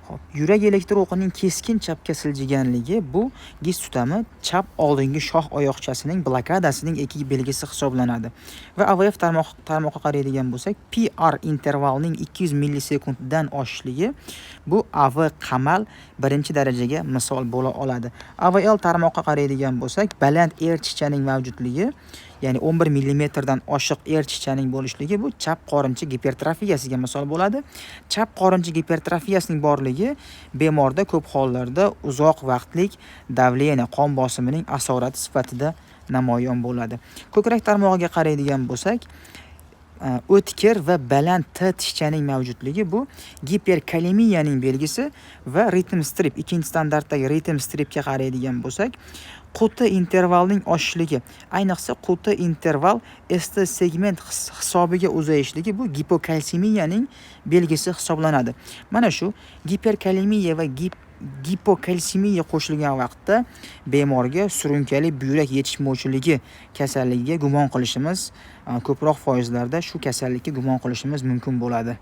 Hop, yurak elektr o'qining keskin chapga siljiganligi bu gis tutami chap oldingi shoh oyoqchasining blokadasining ekik belgisi hisoblanadi. Va AVF tarmoqqa qaraydigan bo'lsak, PR intervalning 200 millisekunddan oshishligi bu AV qamal birinchi darajaga misol bo'la oladi. AVL tarmoqqa qaraydigan bo'lsak, baland erchichaning mavjudligi, ya'ni 11 millimetrdan oshiq erchichaning bo'lishligi bu chap qorincha gipertrofiyasiga misol bo'ladi. Chap qorincha gipertrofiyasining borligi bemorda ko'p hollarda uzoq vaqtlik davleniya, qon bosimining asorati sifatida namoyon bo'ladi. Ko'krak tarmog'iga qaraydigan bo'lsak, o'tkir va baland T tishchaning mavjudligi bu giperkalemiyaning belgisi va ritm strip, ikkinchi standartdagi ritm stripga qaraydigan bo'lsak, quti intervalning oshishligi, ayniqsa quti interval ST segment hisobiga uzayishligi bu gipokalsemiyaning belgisi hisoblanadi. Mana shu giperkalemiya va gipokalsemiya qo'shilgan vaqtda bemorga surunkali buyrak yetishmovchiligi kasalligiga gumon qilishimiz, ko'proq foizlarda shu kasallikka gumon qilishimiz mumkin bo'ladi.